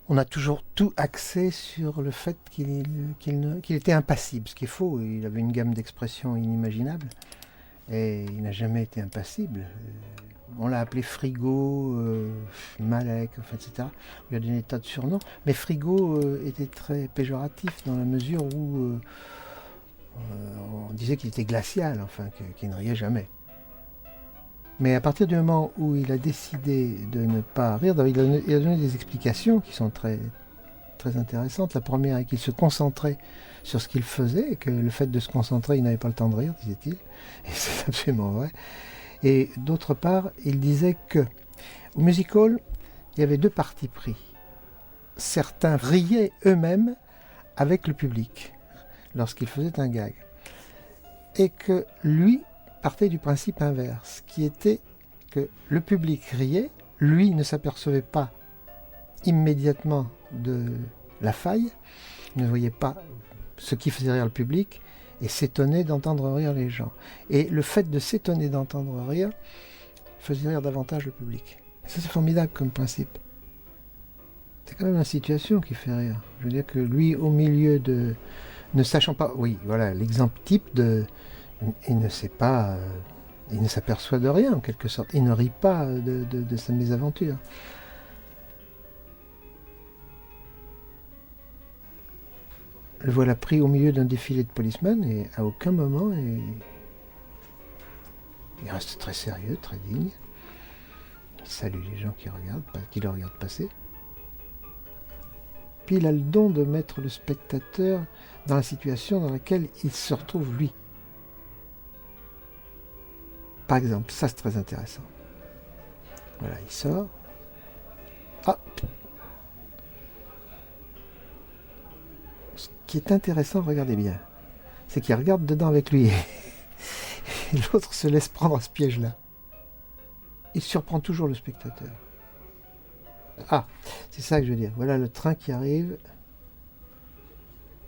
On a toujours tout axé sur le fait qu'il était impassible, ce qui est faux. Il avait une gamme d'expressions inimaginable et il n'a jamais été impassible. On l'a appelé Frigo, Malek, enfin, etc. Il a donné des tas de surnoms. Mais Frigo était très péjoratif dans la mesure où on disait qu'il était glacial, enfin, qu'il ne riait jamais. Mais à partir du moment où il a décidé de ne pas rire, il a donné des explications qui sont très, très intéressantes. La première est qu'il se concentrait sur ce qu'il faisait, et que le fait de se concentrer, il n'avait pas le temps de rire, disait-il. Et c'est absolument vrai. Et d'autre part, il disait que au music hall, il y avait deux partis pris. Certains riaient eux-mêmes avec le public lorsqu'il faisait un gag. Et que lui partait du principe inverse, qui était que le public riait, lui ne s'apercevait pas immédiatement de la faille, ne voyait pas ce qui faisait rire le public, et s'étonnait d'entendre rire les gens. Et le fait de s'étonner d'entendre rire faisait rire davantage le public. Ça, c'est formidable comme principe. C'est quand même la situation qui fait rire. Je veux dire que lui, au milieu de... ne sachant pas... Oui, voilà, l'exemple type de... Il ne sait pas... il ne s'aperçoit de rien, en quelque sorte. Il ne rit pas de sa mésaventure. Le voilà pris au milieu d'un défilé de policemen et à aucun moment il reste très sérieux, très digne. Il salue les gens qui le regardent passer. Puis il a le don de mettre le spectateur dans la situation dans laquelle il se retrouve lui. Par exemple, ça c'est très intéressant. Voilà, il sort. Ah! Ce qui est intéressant, regardez bien, c'est qu'il regarde dedans avec lui. Et l'autre se laisse prendre à ce piège-là. Il surprend toujours le spectateur. Ah, c'est ça que je veux dire. Voilà le train qui arrive.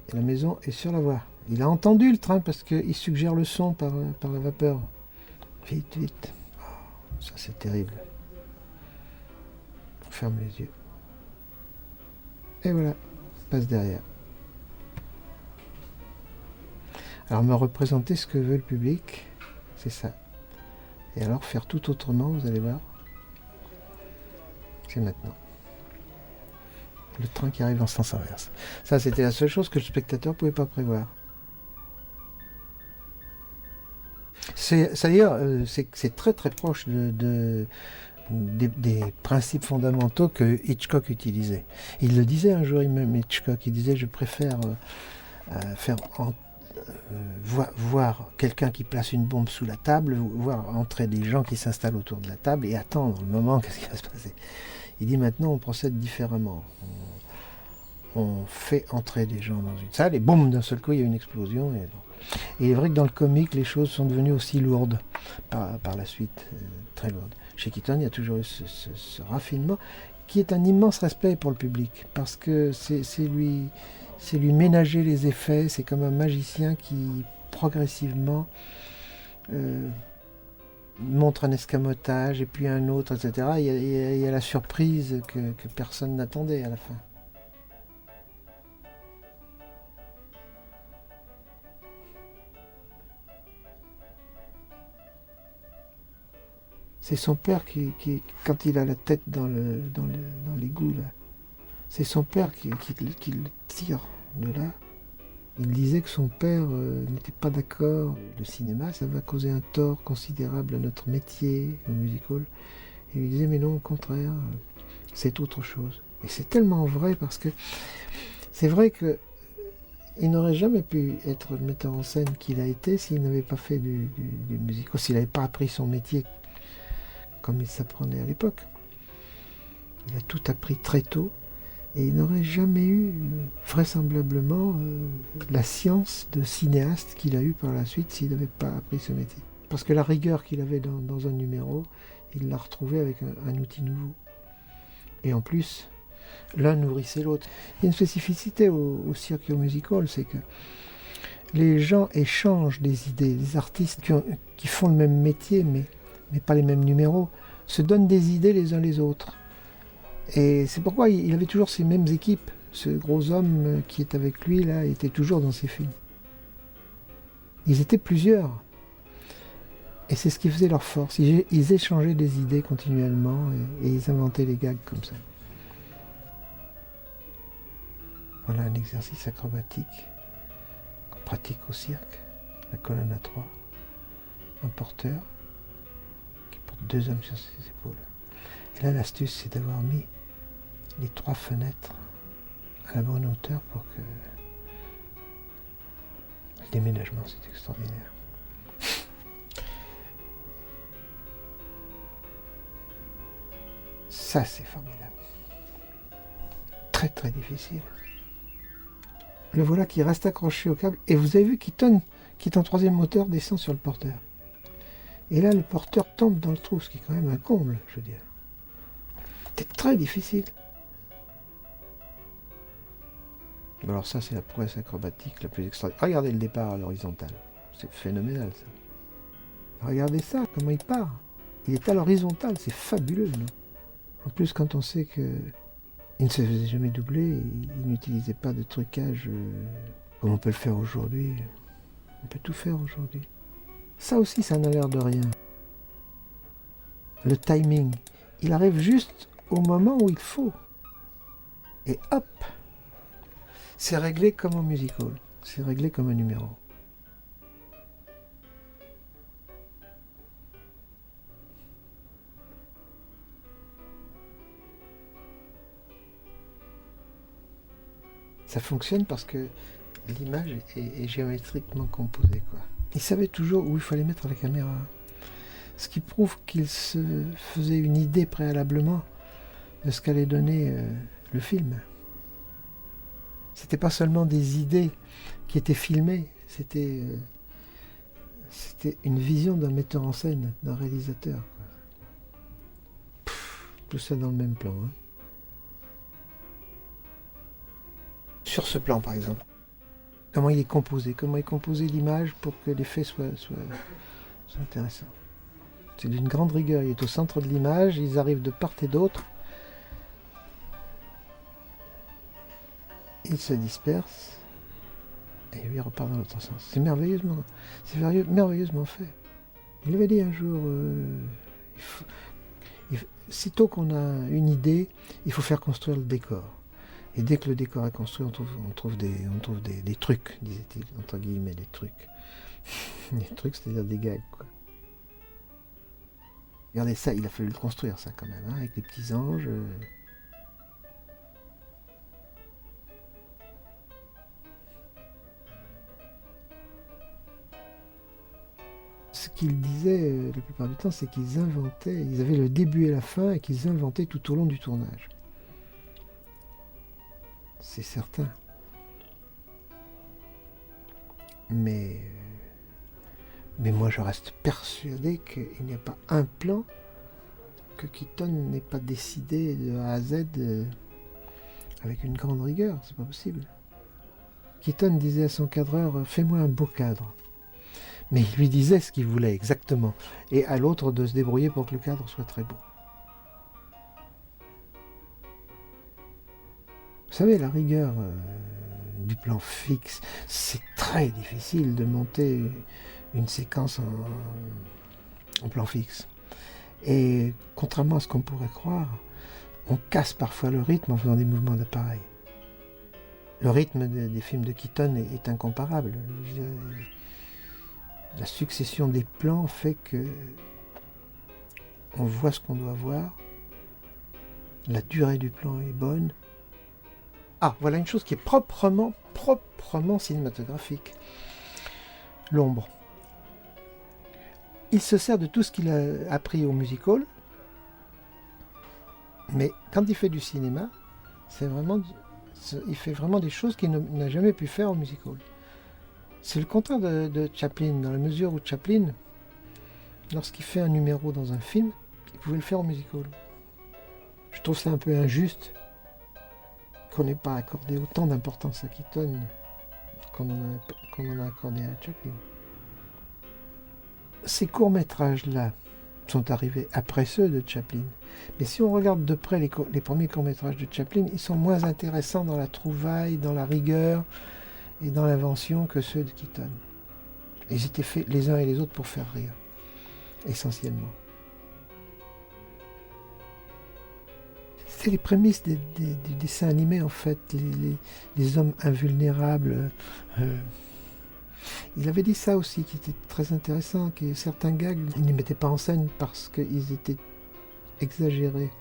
Et la maison est sur la voie. Il a entendu le train parce qu'il suggère le son par la vapeur. Vite, vite. Oh, ça c'est terrible. On ferme les yeux. Et voilà, passe derrière. Alors me représenter ce que veut le public, c'est ça. Et alors faire tout autrement, vous allez voir. C'est maintenant. Le train qui arrive en sens inverse. Ça, c'était la seule chose que le spectateur ne pouvait pas prévoir. C'est-à-dire, c'est très très proche des principes fondamentaux que Hitchcock utilisait. Il le disait un jour, même Hitchcock, il disait je préfère faire voir quelqu'un qui place une bombe sous la table, voir entrer des gens qui s'installent autour de la table et attendre le moment qu'est-ce qui va se passer. Il dit maintenant on procède différemment. On fait entrer des gens dans une salle et boum, d'un seul coup il y a une explosion. Et il est vrai que dans le comique les choses sont devenues aussi lourdes par la suite, très lourdes. Chez Keaton il y a toujours eu ce raffinement qui est un immense respect pour le public parce que c'est lui ménager les effets, c'est comme un magicien qui progressivement montre un escamotage et puis un autre, etc. Il y a la surprise que personne n'attendait à la fin. C'est son père quand il a la tête dans l'égout, là, c'est son père qui le tire de là. Il disait que son père n'était pas d'accord. Le cinéma, ça va causer un tort considérable à notre métier, au music hall. Et il disait, mais non, au contraire, c'est autre chose. Et c'est tellement vrai parce que c'est vrai que il n'aurait jamais pu être le metteur en scène qu'il a été s'il n'avait pas fait du music hall, s'il n'avait pas appris son métier comme il s'apprenait à l'époque. Il a tout appris très tôt. Et il n'aurait jamais eu, vraisemblablement, la science de cinéaste qu'il a eu par la suite s'il n'avait pas appris ce métier. Parce que la rigueur qu'il avait dans un numéro, il l'a retrouvée avec un outil nouveau. Et en plus, l'un nourrissait l'autre. Il y a une spécificité au cirque et au music hall, c'est que les gens échangent des idées. Les artistes qui font le même métier, mais pas les mêmes numéros, se donnent des idées les uns les autres. Et c'est pourquoi il avait toujours ces mêmes équipes. Ce gros homme qui est avec lui, là, était toujours dans ses films. Ils étaient plusieurs. Et c'est ce qui faisait leur force. Ils échangeaient des idées continuellement et ils inventaient les gags comme ça. Voilà un exercice acrobatique qu'on pratique au cirque. La colonne à 3. Un porteur qui porte 2 hommes sur ses épaules. Et là, l'astuce, c'est d'avoir mis les 3 fenêtres à la bonne hauteur pour que le déménagement, c'est extraordinaire. Ça, c'est formidable. Très, très difficile. Le voilà qui reste accroché au câble. Et vous avez vu qu'Eaton, qui est en 3e moteur, descend sur le porteur. Et là, le porteur tombe dans le trou, ce qui est quand même un comble, je veux dire. C'était très difficile. Alors ça, c'est la prouesse acrobatique la plus extraordinaire. Regardez le départ à l'horizontale. C'est phénoménal, ça. Regardez ça, comment il part. Il est à l'horizontale, c'est fabuleux, non? En plus, quand on sait que il ne se faisait jamais doubler, il n'utilisait pas de trucage comme on peut le faire aujourd'hui. On peut tout faire aujourd'hui. Ça aussi, ça n'a l'air de rien. Le timing, il arrive juste au moment où il faut. Et hop, c'est réglé comme en musical. C'est réglé comme un numéro. Ça fonctionne parce que l'image est géométriquement composée, quoi. Il savait toujours où il fallait mettre la caméra. Ce qui prouve qu'il se faisait une idée préalablement de ce qu'allait donner le film. C'était pas seulement des idées qui étaient filmées, c'était une vision d'un metteur en scène, d'un réalisateur, quoi. Tout ça dans le même plan, hein. Sur ce plan, par exemple, comment il est composé l'image pour que l'effet soit intéressant. C'est d'une grande rigueur, il est au centre de l'image, ils arrivent de part et d'autre, ils se dispersent, et lui repart dans l'autre sens. C'est merveilleusement fait. Il avait dit un jour, sitôt qu'on a une idée, il faut faire construire le décor. Et dès que le décor est construit, on trouve des trucs, disait-il, entre guillemets, des trucs. Des trucs, c'est-à-dire des gags, quoi. Regardez ça, il a fallu le construire, ça, quand même, hein, avec les petits anges. Ce qu'ils disaient la plupart du temps, c'est qu'ils inventaient, ils avaient le début et la fin, et qu'ils inventaient tout au long du tournage. C'est certain. Mais moi, je reste persuadé qu'il n'y a pas un plan que Keaton n'ait pas décidé de A à Z avec une grande rigueur. C'est pas possible. Keaton disait à son cadreur, fais-moi un beau cadre. Mais il lui disait ce qu'il voulait exactement. Et à l'autre de se débrouiller pour que le cadre soit très beau. Vous savez, la rigueur du plan fixe, c'est très difficile de monter une séquence en plan fixe. Et contrairement à ce qu'on pourrait croire, on casse parfois le rythme en faisant des mouvements d'appareil. Le rythme des films de Keaton est incomparable. La succession des plans fait que on voit ce qu'on doit voir, la durée du plan est bonne. Ah, voilà une chose qui est proprement cinématographique. L'ombre. Il se sert de tout ce qu'il a appris au musical, mais quand il fait du cinéma, il fait vraiment des choses qu'il n'a jamais pu faire au musical. C'est le contraire de Chaplin, dans la mesure où Chaplin, lorsqu'il fait un numéro dans un film, il pouvait le faire au musical. Je trouve ça un peu injuste qu'on n'ait pas accordé autant d'importance à Keaton qu'on en a accordé à Chaplin. Ces courts-métrages-là, sont arrivés après ceux de Chaplin. Mais si on regarde de près les premiers courts-métrages de Chaplin, ils sont moins intéressants dans la trouvaille, dans la rigueur et dans l'invention que ceux de Keaton. Ils étaient faits les uns et les autres pour faire rire, essentiellement. C'est les prémices du dessin animé, en fait, les hommes invulnérables. Il avait dit ça aussi, qui était très intéressant, que certains gags, ils ne les mettaient pas en scène parce qu'ils étaient exagérés.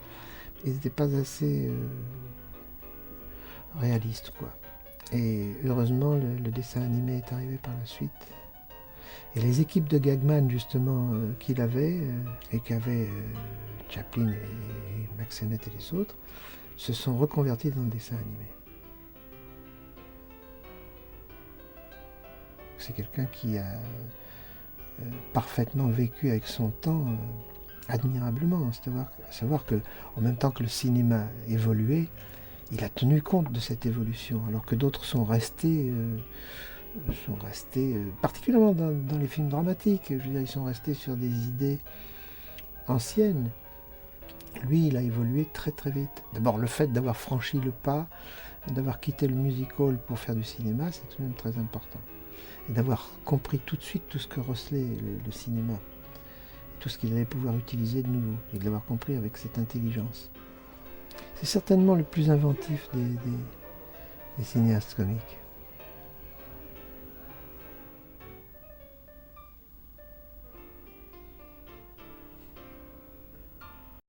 Ils n'étaient pas assez réalistes, quoi. Et heureusement, le dessin animé est arrivé par la suite. Et les équipes de Gagman, justement, qu'il avait, et qu'avaient Chaplin et Mack Sennett et les autres, se sont reconvertis dans le dessin animé. C'est quelqu'un qui a parfaitement vécu avec son temps admirablement. À savoir que, en même temps que le cinéma évoluait, il a tenu compte de cette évolution, alors que d'autres sont restés particulièrement dans les films dramatiques, je veux dire, ils sont restés sur des idées anciennes. Lui, il a évolué très très vite. D'abord, le fait d'avoir franchi le pas, d'avoir quitté le music-hall pour faire du cinéma, c'est tout de même très important. Et d'avoir compris tout de suite tout ce que recelait le cinéma, et tout ce qu'il allait pouvoir utiliser de nouveau, et de l'avoir compris avec cette intelligence. C'est certainement le plus inventif des cinéastes comiques.